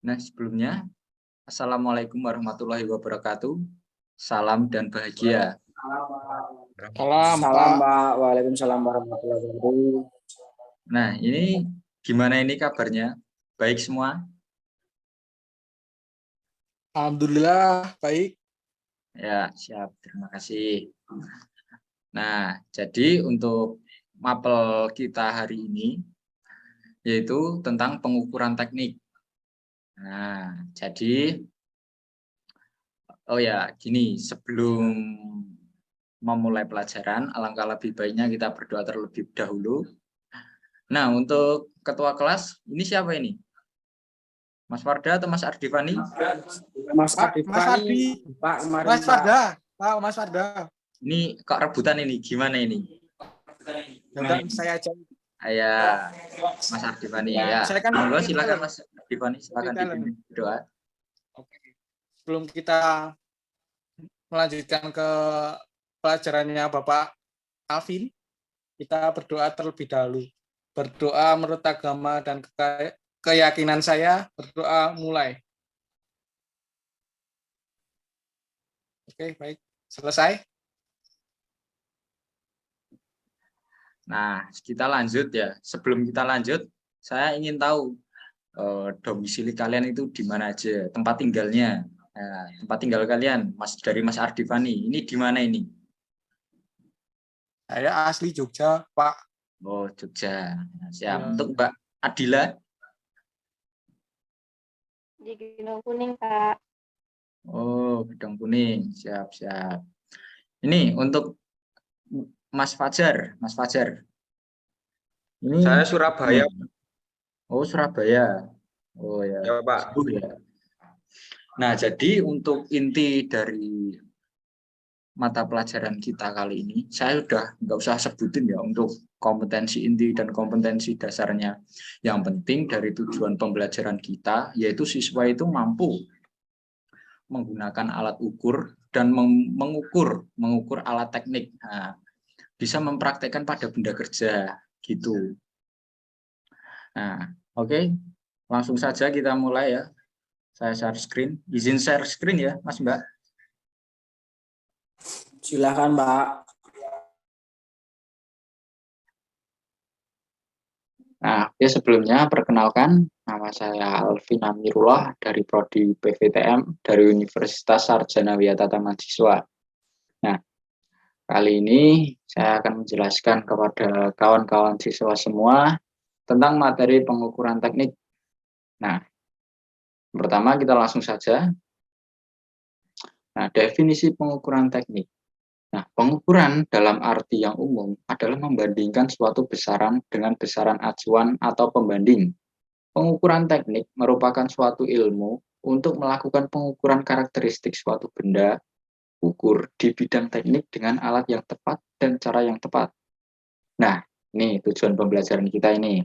Nah, sebelumnya, Assalamualaikum warahmatullahi wabarakatuh. Salam dan bahagia. Salam, Pak. Waalaikumsalam warahmatullahi wabarakatuh. Nah, ini gimana ini kabarnya? Baik semua? Alhamdulillah baik. Ya, siap. Terima kasih. Nah, jadi untuk mapel kita hari ini yaitu tentang pengukuran teknik. Nah, jadi gini, sebelum memulai pelajaran, alangkah lebih baiknya kita berdoa terlebih dahulu. Nah, untuk ketua kelas, ini siapa ini? Mas Warda atau Mas Ardifani? Mas Ardi. Pak, Mas Warda. Pak, Mas Warda. Ini kok rebutan ini? Gimana ini? Dan saya aja. Ayah, Mas Ardifani ya. Saya kan Monggo silakan Mas Ardifani, silakan dipimpin doa. Oke. Sebelum kita melanjutkan ke pelajarannya Bapak Alvin, kita berdoa terlebih dahulu. Berdoa menurut agama dan keyakinan saya, berdoa mulai. Oke, baik. Selesai. Nah, kita lanjut ya. Sebelum kita lanjut, saya ingin tahu domisili kalian itu di mana aja, tempat tinggalnya. Nah, tempat tinggal kalian, dari Mas Ardifani, ini di mana ini? Saya asli Jogja, Pak. Oh, Jogja. Nah, siap. Ya. Untuk Mbak Adila? Di Gunung Kuning, Kak. Oh, Gedong Kuning. Siap, siap. Ini untuk Mas Fajar. Mas Fajar. Ini Saya Surabaya. Oh, Surabaya. Oh ya. Ya, Pak. Ya. Nah, jadi untuk inti dari mata pelajaran kita kali ini, saya udah nggak usah sebutin ya untuk kompetensi inti dan kompetensi dasarnya. Yang penting dari tujuan pembelajaran kita, yaitu siswa itu mampu menggunakan alat ukur dan mengukur alat teknik. Nah, bisa mempraktekkan pada benda kerja gitu. Nah, oke. Langsung saja kita mulai ya. Saya share screen. Izin share screen ya, Mas Mbak. Silakan, Mbak. Nah, sebelumnya perkenalkan, nama saya Alvin Amirullah dari Prodi PVTM dari Universitas Sarjana Wiyatata Mahasiswa. Nah, kali ini saya akan menjelaskan kepada kawan-kawan siswa semua tentang materi pengukuran teknik. Nah, pertama kita langsung saja. Nah, definisi pengukuran teknik. Nah, pengukuran dalam arti yang umum adalah membandingkan suatu besaran dengan besaran acuan atau pembanding. Pengukuran teknik merupakan suatu ilmu untuk melakukan pengukuran karakteristik suatu benda ukur di bidang teknik dengan alat yang tepat dan cara yang tepat. Nah, ini tujuan pembelajaran kita ini.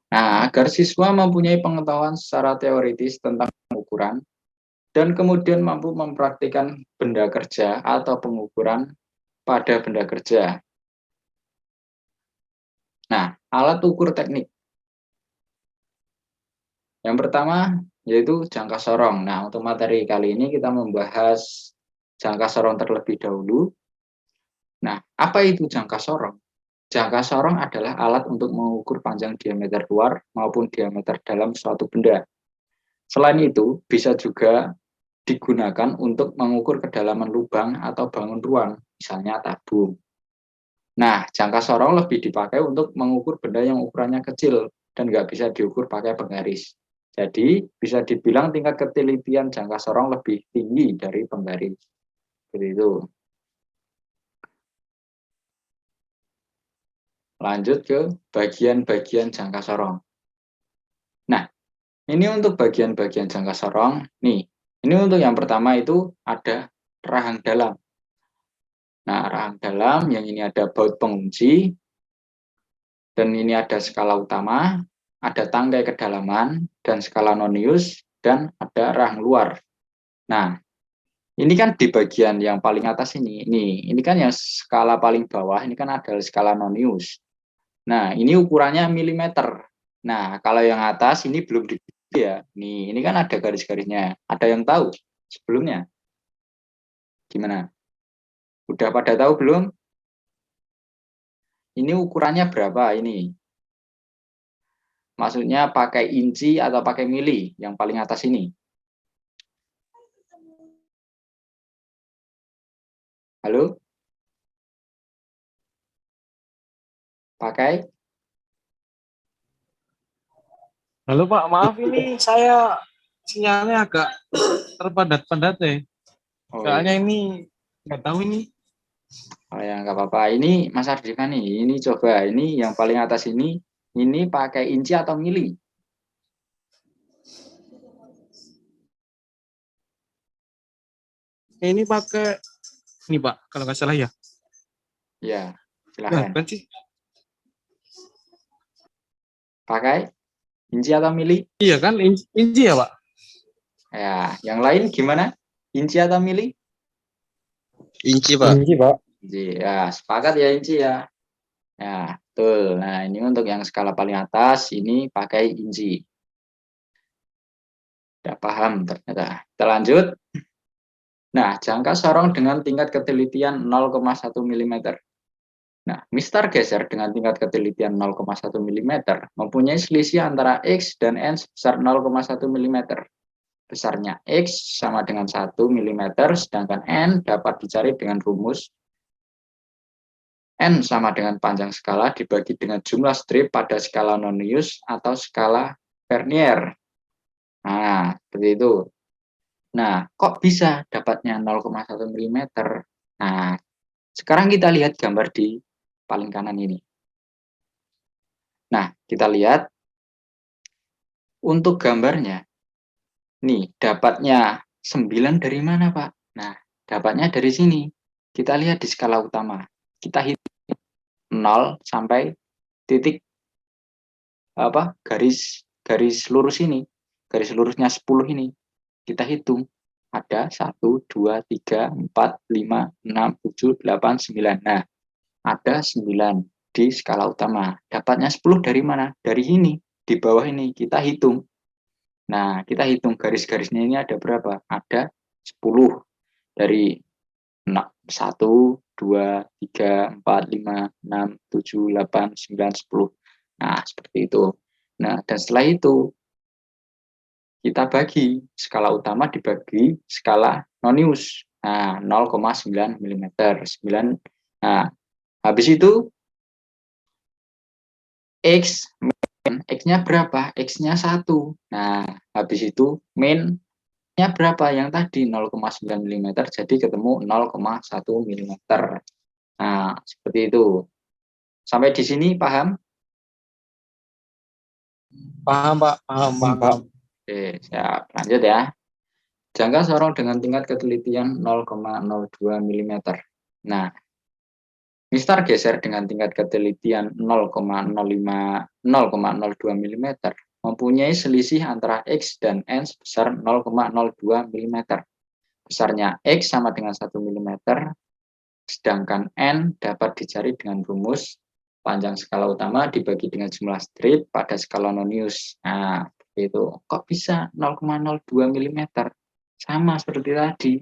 Nah, agar siswa mempunyai pengetahuan secara teoritis tentang pengukuran, dan kemudian mampu mempraktikkan benda kerja atau pengukuran pada benda kerja. Nah, alat ukur teknik. Yang pertama yaitu jangka sorong. Nah, untuk materi kali ini kita membahas jangka sorong terlebih dahulu. Nah, apa itu jangka sorong? Jangka sorong adalah alat untuk mengukur panjang diameter luar maupun diameter dalam suatu benda. Selain itu, bisa juga digunakan untuk mengukur kedalaman lubang atau bangun ruang, misalnya tabung. Nah, jangka sorong lebih dipakai untuk mengukur benda yang ukurannya kecil dan nggak bisa diukur pakai penggaris. Jadi, bisa dibilang tingkat ketelitian jangka sorong lebih tinggi dari penggaris. Seperti itu. Lanjut ke bagian-bagian jangka sorong. Nah, ini untuk bagian-bagian jangka sorong. Nih, ini untuk yang pertama itu ada rahang dalam. Nah, rahang dalam yang ini ada baut pengunci, dan ini ada skala utama, ada tangkai kedalaman, dan skala nonius, dan ada rahang luar. Nah, ini kan di bagian yang paling atas ini. Ini kan yang skala paling bawah, ini kan adalah skala nonius. Nah, ini ukurannya milimeter. Nah, kalau yang atas ini belum Ya, ini kan ada garis-garisnya. Ada yang tahu sebelumnya? Gimana? Udah pada tahu belum? Ini ukurannya berapa ini? Maksudnya pakai inci atau pakai mili yang paling atas ini? Halo? Pakai? Halo Pak, maaf ini saya sinyalnya agak terpadat-padat ya. Oh Soalnya iya. ini nggak tahu ini. Oh ya, nggak apa-apa. Ini Mas Ardika nih. Ini coba. Ini yang paling atas ini pakai inci atau mili? Ini pakai ini Pak, kalau nggak salah ya. Ya, Nah, silahkan. kan sih? Pakai inci atau mili? Iya kan, inci ya Pak? Ya, yang lain gimana? Inci atau mili? Inci Pak. Inci, Pak. Inci. Ya, sepakat ya inci ya. Ya, betul. Nah, ini untuk yang skala paling atas, ini pakai inci. Tidak paham ternyata. Kita lanjut. Nah, jangka sorong dengan tingkat ketelitian 0,1 mm. Nah, mistar geser dengan tingkat ketelitian 0,1 mm mempunyai selisih antara X dan N sebesar 0,1 mm. Besarnya X sama dengan 1 mm, sedangkan N dapat dicari dengan rumus N sama dengan panjang skala dibagi dengan jumlah strip pada skala Nonius atau skala Vernier. Nah, seperti itu. Nah, kok bisa dapatnya 0,1 mm? Nah, sekarang kita lihat gambar di paling kanan ini. Nah, kita lihat untuk gambarnya. Nih, dapatnya 9 dari mana, Pak? Nah, dapatnya dari sini. Kita lihat di skala utama. Kita hitung 0 sampai titik garis lurus ini. Garis lurusnya 10 ini. Kita hitung. Ada 1, 2, 3, 4, 5, 6, 7, 8, 9. Nah, ada 9 di skala utama. Dapatnya 10 dari mana? Dari ini. Di bawah ini kita hitung. Nah, kita hitung garis-garisnya ini ada berapa? Ada 10 dari 1, 2, 3, 4, 5, 6, 7, 8, 9, 10. Nah, seperti itu. Nah, dan setelah itu kita bagi skala utama dibagi skala Nonius. Nah, 0,9 mm. 9. Nah, habis itu X, X-nya berapa? X-nya 1. Nah, habis itu min-nya berapa? Yang tadi 0,9 mm, jadi ketemu 0,1 mm. Nah, seperti itu. Sampai di sini paham? Paham Pak, paham. Oke, siap. Lanjut ya. Jangka sorong dengan tingkat ketelitian 0,02 mm. Nah, mistar geser dengan tingkat ketelitian 0,02 mm mempunyai selisih antara X dan N sebesar 0,02 mm. Besarnya X sama dengan 1 mm, sedangkan N dapat dicari dengan rumus panjang skala utama dibagi dengan jumlah strip pada skala Nonius. Nah, itu. Kok bisa 0,02 mm? Sama seperti tadi.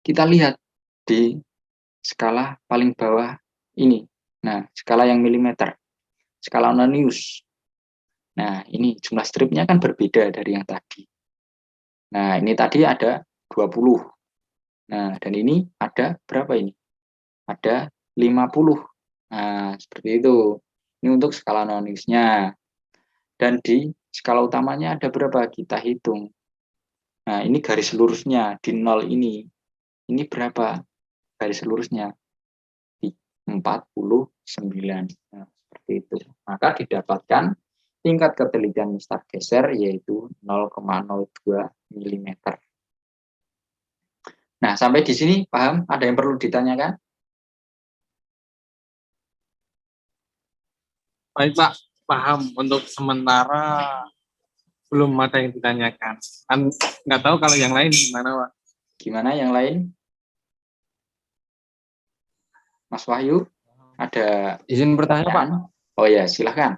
Kita lihat di skala paling bawah ini. Nah, skala yang milimeter. Skala Nonius. Nah, ini jumlah stripnya kan berbeda dari yang tadi. Nah, ini tadi ada 20. Nah, dan ini ada berapa ini? Ada 50. Nah, seperti itu. Ini untuk skala Noniusnya. Dan di skala utamanya ada berapa? Kita hitung. Nah, ini garis lurusnya di 0 ini. Ini berapa garis lurusnya? Di 49. Nah, seperti itu. Maka didapatkan tingkat ketelitian mistar geser yaitu 0,02 mm. Nah, sampai di sini paham? Ada yang perlu ditanyakan? Baik Pak, paham. Untuk sementara belum ada yang ditanyakan. Kan nggak tahu kalau yang lain gimana Pak. Gimana yang lain? Mas Wahyu, ada Izin bertanya Pak. pertanyaan? Oh ya, silahkan.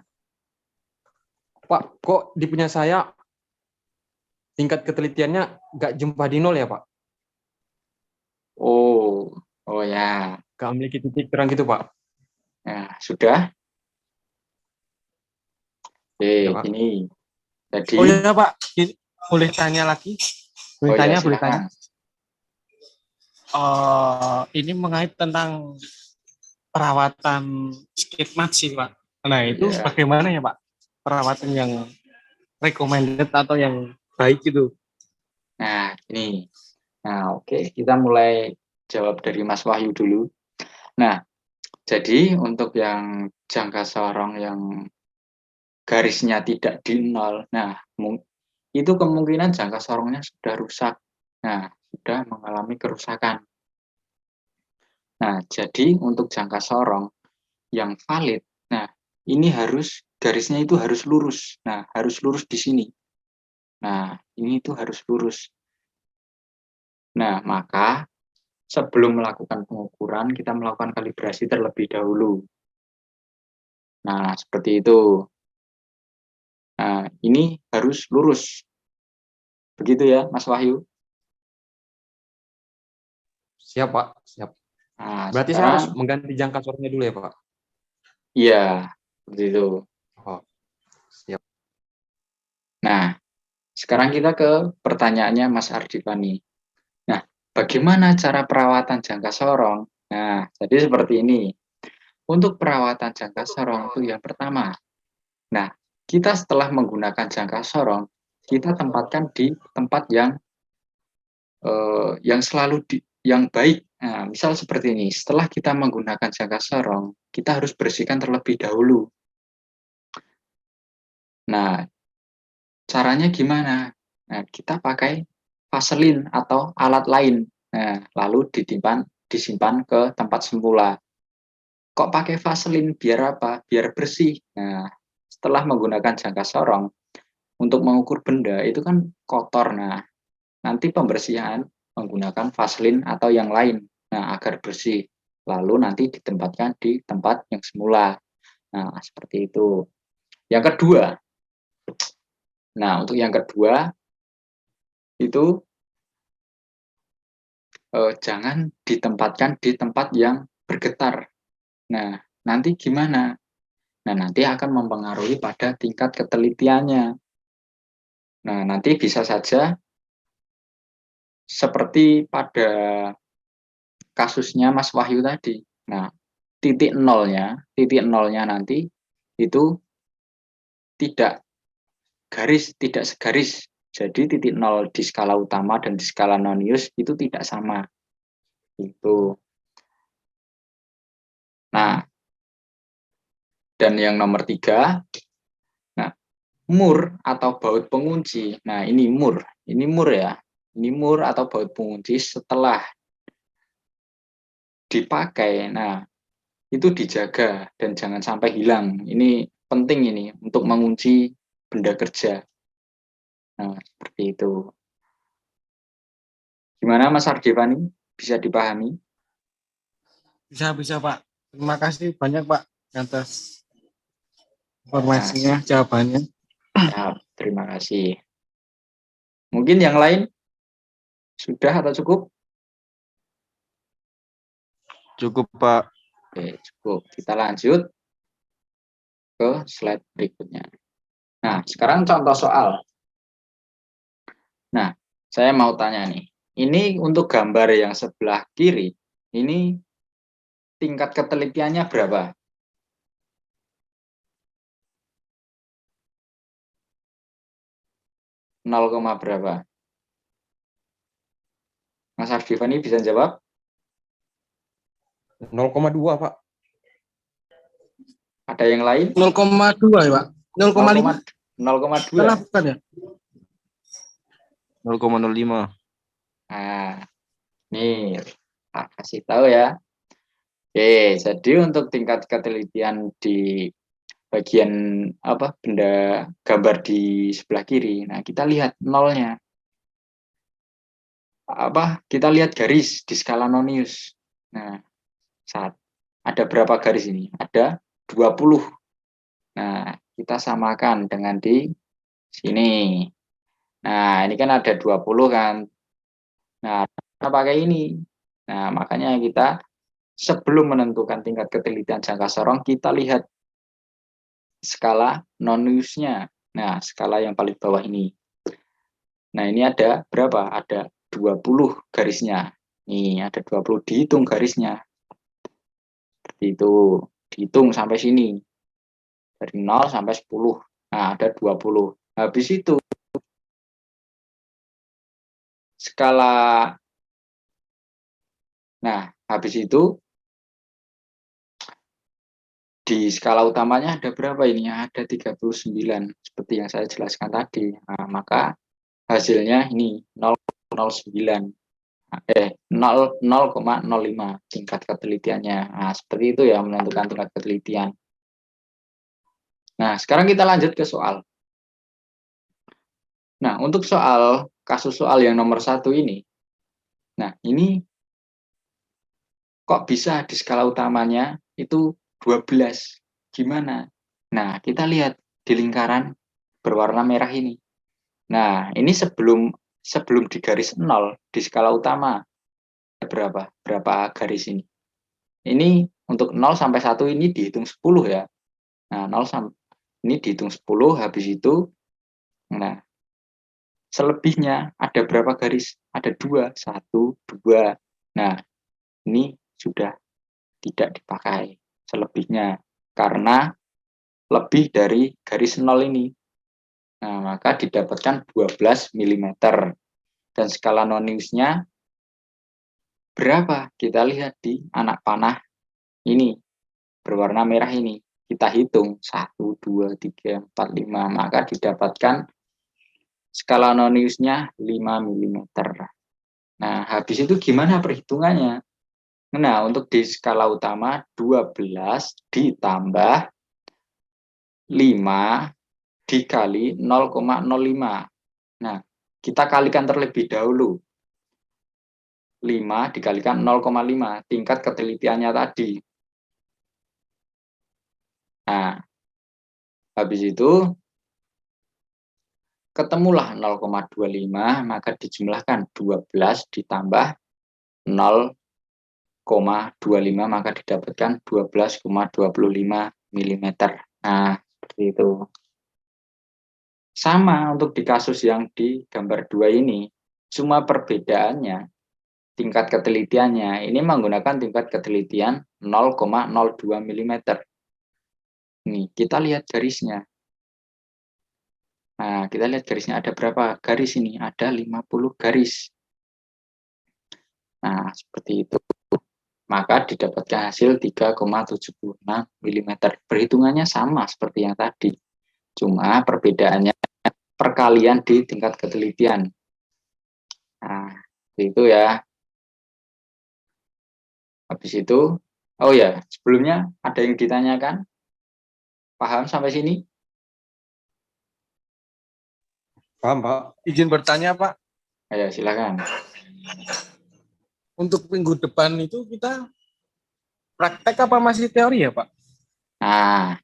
Pak, kok di punya saya tingkat ketelitiannya nggak jumpa di nol ya, Pak? Oh, oh ya. Nggak memiliki titik terang gitu, Pak. Nah, sudah. Ya, Oke, Pak. ini. Jadi, Oh ya Pak, boleh tanya lagi? Boleh oh ya, tanya, boleh tanya. silakan. Ini mengait tentang perawatan skitmat sih Pak. Nah itu Ya. bagaimana ya Pak? Perawatan yang recommended atau yang baik itu? Nah, ini. Nah, oke, kita mulai jawab dari Mas Wahyu dulu. Nah, jadi untuk yang jangka sorong yang garisnya tidak di nol, nah, itu kemungkinan jangka sorongnya sudah rusak. Nah, sudah mengalami kerusakan. Nah, jadi untuk jangka sorong yang valid, nah, ini harus garisnya itu harus lurus. Nah, harus lurus di sini. Nah, ini itu harus lurus. Nah, maka sebelum melakukan pengukuran, kita melakukan kalibrasi terlebih dahulu. Nah, seperti itu. Nah, ini harus lurus. Begitu ya, Mas Wahyu? Siap, Pak. Siap. Nah, Berarti saya harus sekarang, mengganti jangka sorongnya dulu ya, Pak? iya, seperti itu. Oh, siap. Nah, sekarang kita ke pertanyaannya Mas Ardifani. Nah, bagaimana cara perawatan jangka sorong? Nah, jadi seperti ini. Untuk perawatan jangka sorong itu yang pertama. Nah, kita setelah menggunakan jangka sorong, kita tempatkan di tempat yang selalu yang baik. Nah, misal seperti ini, setelah kita menggunakan jangka sorong, kita harus bersihkan terlebih dahulu. Nah, caranya gimana? Nah, kita pakai vaselin atau alat lain. Nah, lalu disimpan ke tempat semula. Kok pakai vaselin? Biar apa? Biar bersih. Nah, setelah menggunakan jangka sorong, untuk mengukur benda itu kan kotor. Nah, nanti pembersihan menggunakan vaselin atau yang lain. Nah, agar bersih. Lalu nanti ditempatkan di tempat yang semula. Nah, seperti itu. Yang kedua, untuk yang kedua itu jangan ditempatkan di tempat yang bergetar. Nah, nanti gimana? Nah, nanti akan mempengaruhi pada tingkat ketelitiannya. Nah, nanti bisa saja seperti pada kasusnya Mas Wahyu tadi. Nah, titik nolnya nanti itu tidak tidak segaris. Jadi titik nol di skala utama dan di skala nonius itu tidak sama. Itu. Nah, dan yang nomor 3, nah, mur atau baut pengunci. Nah, ini mur ya. Ini mur atau baut pengunci setelah dipakai. Nah, itu dijaga dan jangan sampai hilang. Ini penting ini untuk mengunci benda kerja. Nah, seperti itu. Gimana Mas Ardifani? Bisa dipahami? Bisa Pak. Terima kasih banyak Pak atas Nah, informasinya, jawabannya. ya, terima kasih. Mungkin yang lain sudah atau cukup? Cukup, Pak. Oke, cukup. Kita lanjut ke slide berikutnya. Nah, sekarang contoh soal. Nah, saya mau tanya nih. Ini untuk gambar yang sebelah kiri, ini tingkat ketelitiannya berapa? Nol koma berapa? Mas Ardifani bisa jawab? 0,2, Pak. Ada yang lain? 0,2 ya Pak? 0,5? 0,2. Salah bukan ya? 0,05. Nah, nih, tak kasih tahu ya. Oke, jadi untuk tingkat ketelitian di bagian benda gambar di sebelah kiri. Nah, kita lihat nolnya. Kita lihat garis di skala nonius. Nah, ada berapa garis ini? Ada 20. Nah, kita samakan dengan di sini. Nah, ini kan ada 20 kan. Nah, kita pakai ini. Nah, makanya kita sebelum menentukan tingkat ketelitian jangka sorong, kita lihat skala non-use-nya. Nah, skala yang paling bawah ini. Nah, ini ada berapa? Ada 20 garisnya. Nih, ada 20, dihitung garisnya. Seperti itu. Dihitung sampai sini. Dari 0 sampai 10. Nah, ada 20. Habis itu, skala. Nah, habis itu, di skala utamanya ada berapa ini? Ada 39, seperti yang saya jelaskan tadi. Nah, maka hasilnya ini 0,09. 0,05 tingkat ketelitiannya. Nah, seperti itu ya menentukan tingkat ketelitian. Nah, sekarang kita lanjut ke soal. Nah, untuk kasus soal yang nomor 1 ini, nah ini kok bisa di skala utamanya itu 12? Gimana? Nah, kita lihat di lingkaran berwarna merah ini. Nah, ini sebelum di garis 0 di skala utama berapa? Berapa garis ini? Ini untuk 0 sampai 1 ini dihitung 10 ya. Nah, 0 sampai ini dihitung 10, habis itu nah selebihnya ada berapa garis? Ada 2, 1, 2. Nah, ini sudah tidak dipakai selebihnya karena lebih dari garis 0 ini. Nah, maka didapatkan 12 mm. Dan skala non-use-nya berapa? Kita lihat di anak panah ini, berwarna merah ini. Kita hitung 1, 2, 3, 4, 5. Maka didapatkan skala non-use-nya 5 mm. Nah, habis itu gimana perhitungannya? Nah, untuk di skala utama 12 ditambah 5 dikali 0,05. Nah, kita kalikan terlebih dahulu. 5 dikalikan 0,5, tingkat ketelitiannya tadi. Nah, habis itu ketemulah 0,25, maka dijumlahkan 12 ditambah 0,25, maka didapatkan 12,25 mm. Nah, seperti itu. Sama untuk di kasus yang di gambar 2 ini, cuma perbedaannya tingkat ketelitiannya ini menggunakan tingkat ketelitian 0,02 mm. Nih, kita lihat garisnya. Nah, kita lihat garisnya ada berapa garis ini? Ada 50 garis. Nah, seperti itu. Maka didapatkan hasil 3,76 mm. Perhitungannya sama seperti yang tadi. Cuma perbedaannya perkalian di tingkat ketelitian. Nah, itu ya. Habis itu, oh ya, sebelumnya ada yang ditanyakan? Paham sampai sini? Paham, Pak. Izin bertanya, Pak. Ayo, silakan. Untuk minggu depan itu kita praktek apa masih teori ya, Pak? Nah,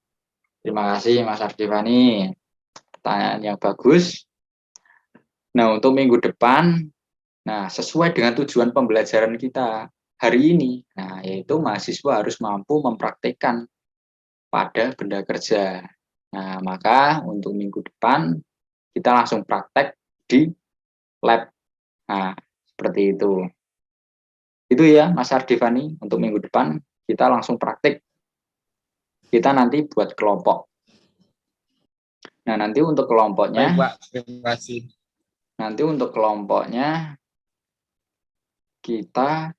terima kasih Mas Ardivani. Pertanyaan yang bagus. Nah, untuk minggu depan, nah sesuai dengan tujuan pembelajaran kita hari ini, nah yaitu mahasiswa harus mampu mempraktikkan pada benda kerja. Nah, maka untuk minggu depan kita langsung praktek di lab. Nah, seperti itu. Itu ya Mas Ardivani, untuk minggu depan kita langsung praktik. Kita nanti buat kelompok. Nah, nanti untuk kelompoknya, Baik, Pak. Terima kasih. nanti untuk kelompoknya kita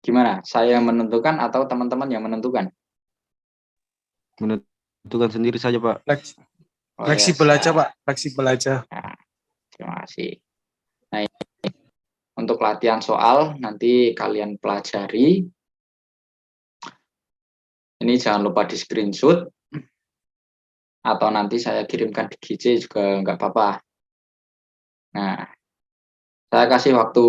gimana? Saya yang menentukan atau teman-teman yang menentukan? Menentukan sendiri saja, Pak. Oh, Fleksibel ya, aja, Pak. Fleksibel aja. Nah, terima kasih. Nah, ini untuk latihan soal nanti kalian pelajari. Ini jangan lupa di screenshot atau nanti saya kirimkan di GC juga nggak apa-apa. Nah, saya kasih waktu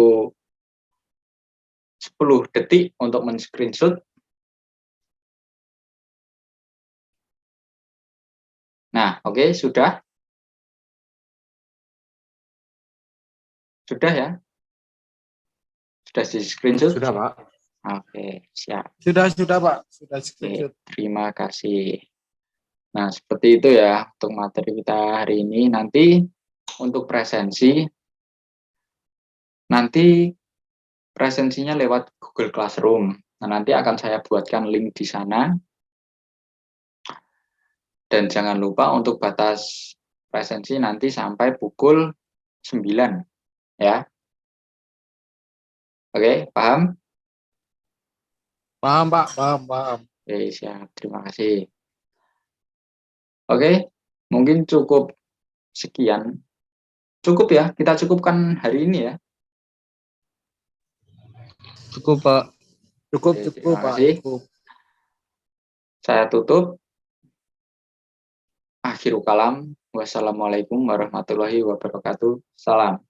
10 detik untuk men-screenshot. Nah, oke, sudah? Sudah ya? Sudah di screenshot? Sudah, Pak. Oke, siap. Sudah Pak. Sudah Oke, screenshot. terima kasih. Nah, seperti itu ya untuk materi kita hari ini. Nanti untuk presensi, nanti presensinya lewat Google Classroom. Nah, nanti akan saya buatkan link di sana. Dan jangan lupa untuk batas presensi nanti sampai pukul 9. Ya. Oke, paham? Paham Pak, paham. Oke, siap. Terima kasih. Oke, mungkin cukup sekian. Cukup ya, kita cukupkan hari ini ya. Cukup, Pak. Cukup Oke, Pak. terima kasih. Cukup. Saya tutup. Akhirul kalam. Wassalamualaikum warahmatullahi wabarakatuh. Salam.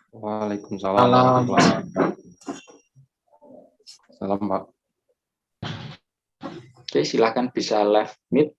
Waalaikumsalam Salam. warahmatullahi wabarakatuh. Salam, Pak. Oke, silakan bisa live meet.